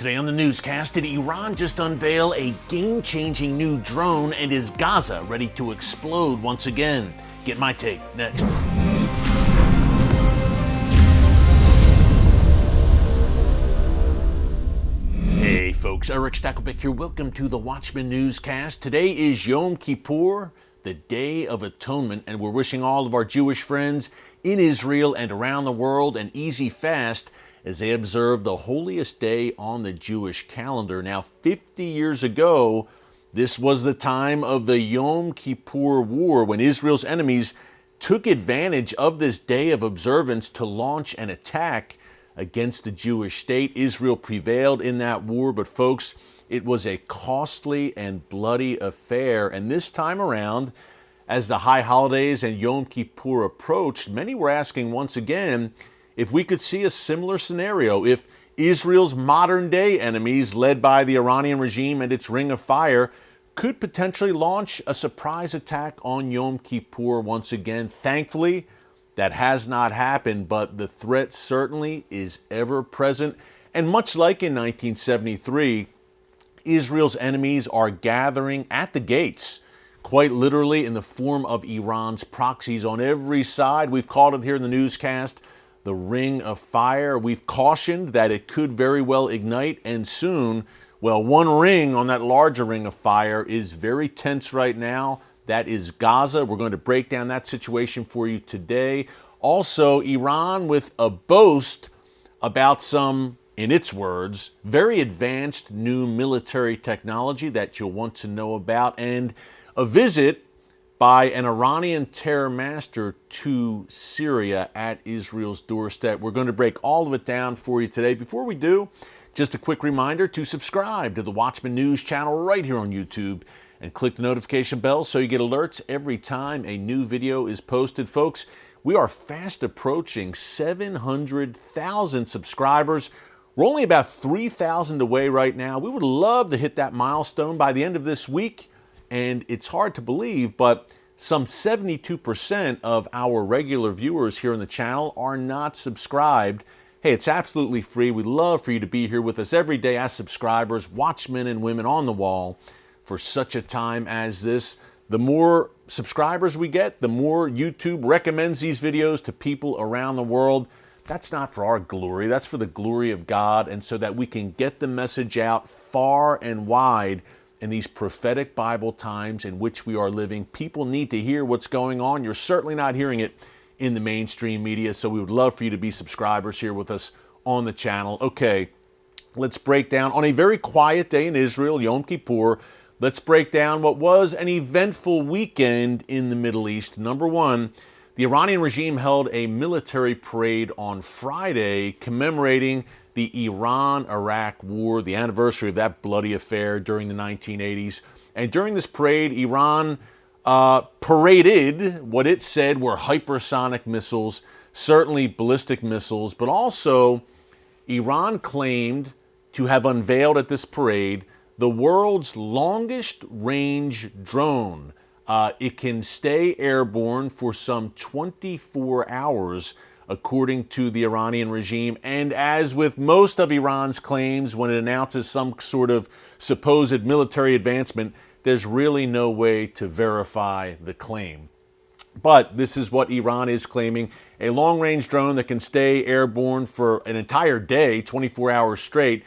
Today on the newscast, did Iran just unveil a game-changing new drone, and is Gaza ready to explode once again? Get my take next. Hey folks, Erick Stakelbeck here. Welcome to the Watchman Newscast. Today is Yom Kippur, the Day of Atonement, and we're wishing all of our Jewish friends in Israel and around the world an easy fast as they observe the holiest day on the Jewish calendar. Now, 50 years ago, this was the time of the Yom Kippur War, when Israel's enemies took advantage of this day of observance to launch an attack against the Jewish state. Israel prevailed in that war, but folks, it was a costly and bloody affair. And this time around, as the high holidays and Yom Kippur approached, many were asking once again if we could see a similar scenario, if Israel's modern-day enemies, led by the Iranian regime and its Ring of Fire, could potentially launch a surprise attack on Yom Kippur once again. Thankfully, that has not happened, but the threat certainly is ever present. And much like in 1973, Israel's enemies are gathering at the gates, quite literally in the form of Iran's proxies on every side. We've called it here in the newscast the Ring of Fire. We've cautioned that it could very well ignite, and soon, well, one ring on that larger Ring of Fire is very tense right now. That is Gaza. We're going to break down that situation for you today. Also, Iran with a boast about some, in its words, very advanced new military technology that you'll want to know about, and a visit by an Iranian terror master to Syria at Israel's doorstep. We're going to break all of it down for you today. Before we do, just a quick reminder to subscribe to the Watchman News channel right here on YouTube and click the notification bell so you get alerts every time a new video is posted. Folks, we are fast approaching 700,000 subscribers. We're only about 3,000 away right now. We would love to hit that milestone by the end of this week. And it's hard to believe, but some 72% of our regular viewers here on the channel are not subscribed. Hey, it's absolutely free. We'd love for you to be here with us every day as subscribers, watchmen and women on the wall for such a time as this. The more subscribers we get, the more YouTube recommends these videos to people around the world. That's not for our glory. That's for the glory of God, and so that we can get the message out far and wide in these prophetic Bible times in which we are living. People need to hear what's going on. You're certainly not hearing it in the mainstream media, so we would love for you to be subscribers here with us on the channel. Okay, let's break down, on a very quiet day in Israel, Yom Kippur, let's break down what was an eventful weekend in the Middle East. Number one, the Iranian regime held a military parade on Friday commemorating the Iran-Iraq War, the anniversary of that bloody affair during the 1980s. And during this parade, Iran paraded what it said were hypersonic missiles, certainly ballistic missiles, but also Iran claimed to have unveiled at this parade the world's longest range drone. It can stay airborne for some 24 hours, according to the Iranian regime. And as with most of Iran's claims, when it announces some sort of supposed military advancement, there's really no way to verify the claim. But this is what Iran is claiming: a long-range drone that can stay airborne for an entire day, 24 hours straight.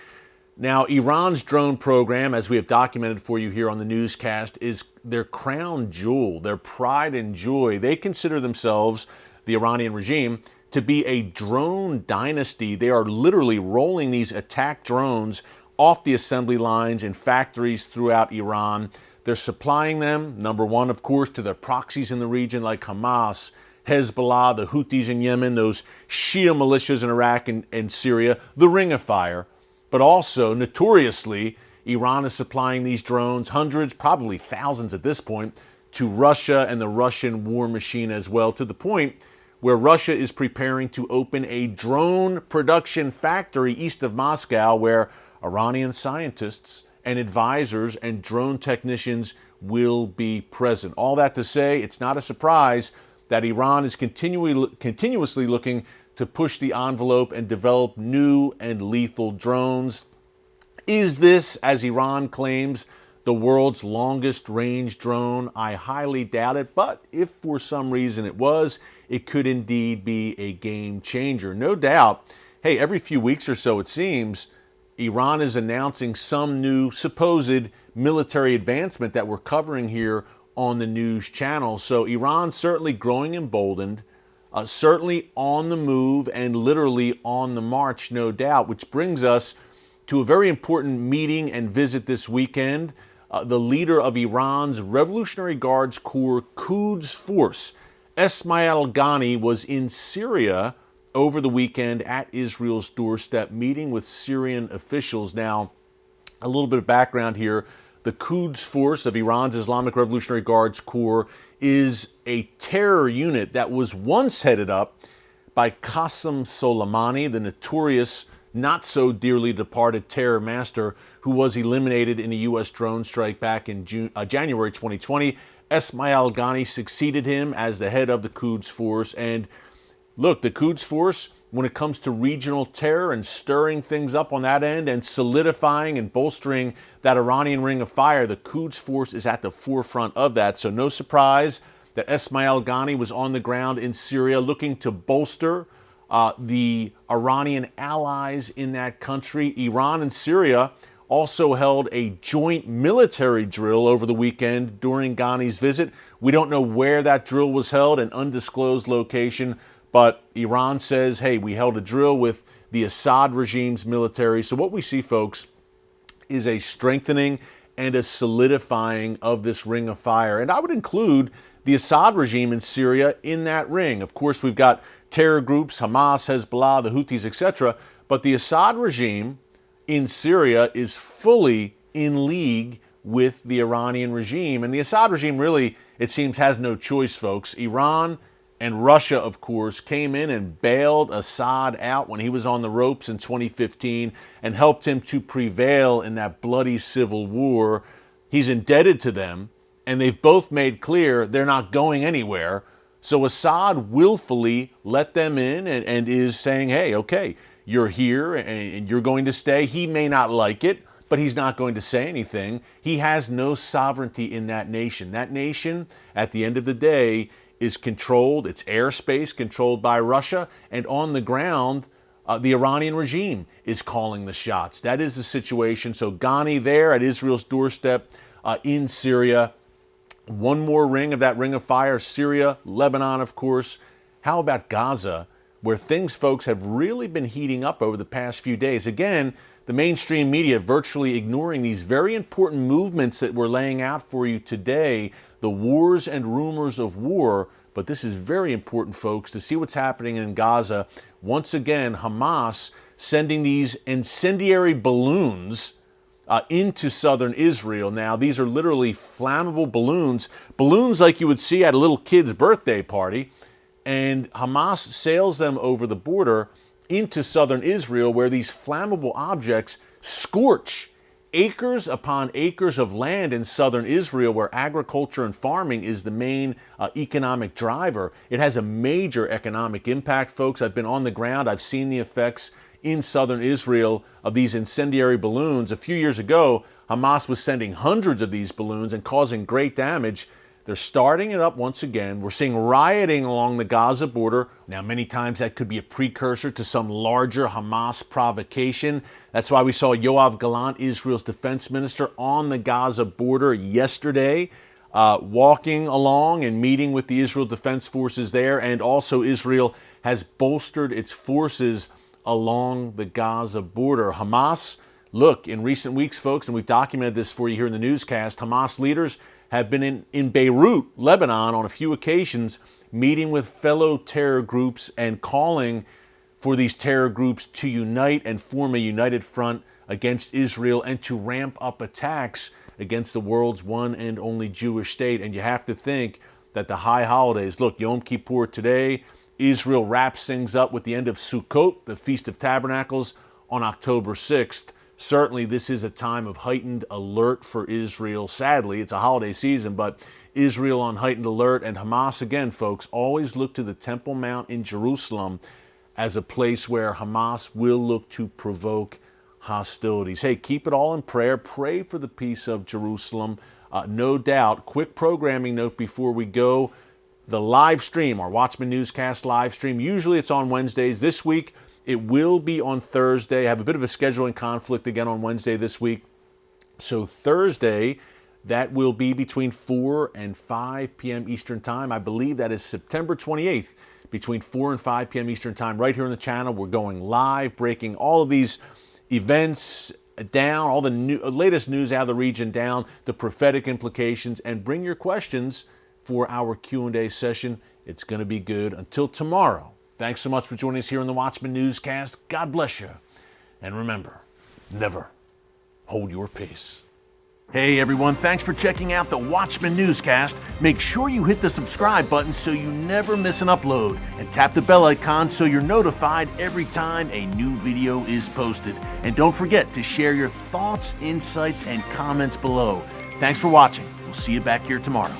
Now, Iran's drone program, as we have documented for you here on the newscast, is their crown jewel, their pride and joy. They consider themselves, the Iranian regime, to be a drone dynasty. They are literally rolling these attack drones off the assembly lines in factories throughout Iran. They're supplying them, number one, of course, to their proxies in the region like Hamas, Hezbollah, the Houthis in Yemen, those Shia militias in Iraq and Syria, the Ring of Fire. But also, notoriously, Iran is supplying these drones, hundreds, probably thousands at this point, to Russia and the Russian war machine as well, to the point where Russia is preparing to open a drone production factory east of Moscow, where Iranian scientists and advisors and drone technicians will be present. All that to say, it's not a surprise that Iran is continuously looking to push the envelope and develop new and lethal drones. Is this, as Iran claims, the world's longest range drone? I highly doubt it, but if for some reason it was, it could indeed be a game changer. No doubt, hey, every few weeks or so it seems, Iran is announcing some new supposed military advancement that we're covering here on the news channel. So Iran certainly growing emboldened, certainly on the move and literally on the march, no doubt, which brings us to a very important meeting and visit this weekend. The leader of Iran's Revolutionary Guards Corps Quds Force, Ismail Ghani, was in Syria over the weekend at Israel's doorstep, meeting with Syrian officials. Now, a little bit of background here. The Quds Force of Iran's Islamic Revolutionary Guards Corps is a terror unit that was once headed up by Qasem Soleimani, the notorious, not so dearly departed terror master who was eliminated in a U.S. drone strike back in January 2020. Ismail Ghani succeeded him as the head of the Quds Force. And look, the Quds Force, when it comes to regional terror and stirring things up on that end and solidifying and bolstering that Iranian ring of fire, the Quds Force is at the forefront of that. So no surprise that Ismail Ghani was on the ground in Syria looking to bolster the Iranian allies in that country. Iran and Syria also held a joint military drill over the weekend during Ghani's visit. We don't know where that drill was held, an undisclosed location, but Iran says, hey, we held a drill with the Assad regime's military. So what we see, folks, is a strengthening and a solidifying of this ring of fire. And I would include the Assad regime in Syria in that ring. Of course, we've got terror groups, Hamas, Hezbollah, the Houthis, etc. But the Assad regime in Syria is fully in league with the Iranian regime. And the Assad regime really, it seems, has no choice, folks. Iran and Russia, of course, came in and bailed Assad out when he was on the ropes in 2015 and helped him to prevail in that bloody civil war. He's indebted to them, and they've both made clear they're not going anywhere. So Assad willfully let them in and is saying, hey, okay, you're here and you're going to stay. He may not like it, but he's not going to say anything. He has no sovereignty in that nation. That nation, at the end of the day, is controlled, its airspace controlled by Russia, and on the ground, the Iranian regime is calling the shots. That is the situation. So Ghani there at Israel's doorstep in Syria. One more ring of that ring of fire, Syria, Lebanon, of course. How about Gaza, where things, folks, have really been heating up over the past few days? Again, the mainstream media virtually ignoring these very important movements that we're laying out for you today, the wars and rumors of war. But this is very important, folks, to see what's happening in Gaza. Once again, Hamas sending these incendiary balloons into southern Israel. Now, these are literally flammable balloons like you would see at a little kid's birthday party. And Hamas sails them over the border into southern Israel, where these flammable objects scorch acres upon acres of land in southern Israel, where agriculture and farming is the main economic driver. It has a major economic impact, folks. I've been on the ground. I've seen the effects in southern Israel of these incendiary balloons. A few years ago, Hamas was sending hundreds of these balloons and causing great damage. They're starting it up once again. We're seeing rioting along the Gaza border. Now, many times that could be a precursor to some larger Hamas provocation. That's why we saw Yoav Gallant, Israel's defense minister, on the Gaza border yesterday, walking along and meeting with the Israel Defense Forces there. And also Israel has bolstered its forces along the Gaza border. Hamas, look, in recent weeks, folks, and we've documented this for you here in the newscast, Hamas leaders have been in Beirut, Lebanon, on a few occasions, meeting with fellow terror groups and calling for these terror groups to unite and form a united front against Israel and to ramp up attacks against the world's one and only Jewish state. And you have to think that the high holidays, look, Yom Kippur today, Israel wraps things up with the end of Sukkot, the Feast of Tabernacles, on October 6th. Certainly, this is a time of heightened alert for Israel. Sadly, it's a holiday season, but Israel on heightened alert. And Hamas, again, folks, always look to the Temple Mount in Jerusalem as a place where Hamas will look to provoke hostilities. Hey, keep it all in prayer. Pray for the peace of Jerusalem. No doubt, quick programming note before we go. The live stream, our Watchman Newscast live stream, usually it's on Wednesdays. This week, it will be on Thursday. I have a bit of a scheduling conflict again on Wednesday this week. So Thursday, that will be between 4 and 5 p.m. Eastern Time. I believe that is September 28th, between 4 and 5 p.m. Eastern Time, right here on the channel. We're going live, breaking all of these events down, all the latest news out of the region down, the prophetic implications, and bring your questions for our Q&A session. It's going to be good. Until tomorrow, thanks so much for joining us here on the Watchman Newscast. God bless you. And remember, never hold your peace. Hey everyone, thanks for checking out the Watchman Newscast. Make sure you hit the subscribe button so you never miss an upload, and tap the bell icon so you're notified every time a new video is posted. And don't forget to share your thoughts, insights, and comments below. Thanks for watching. We'll see you back here tomorrow.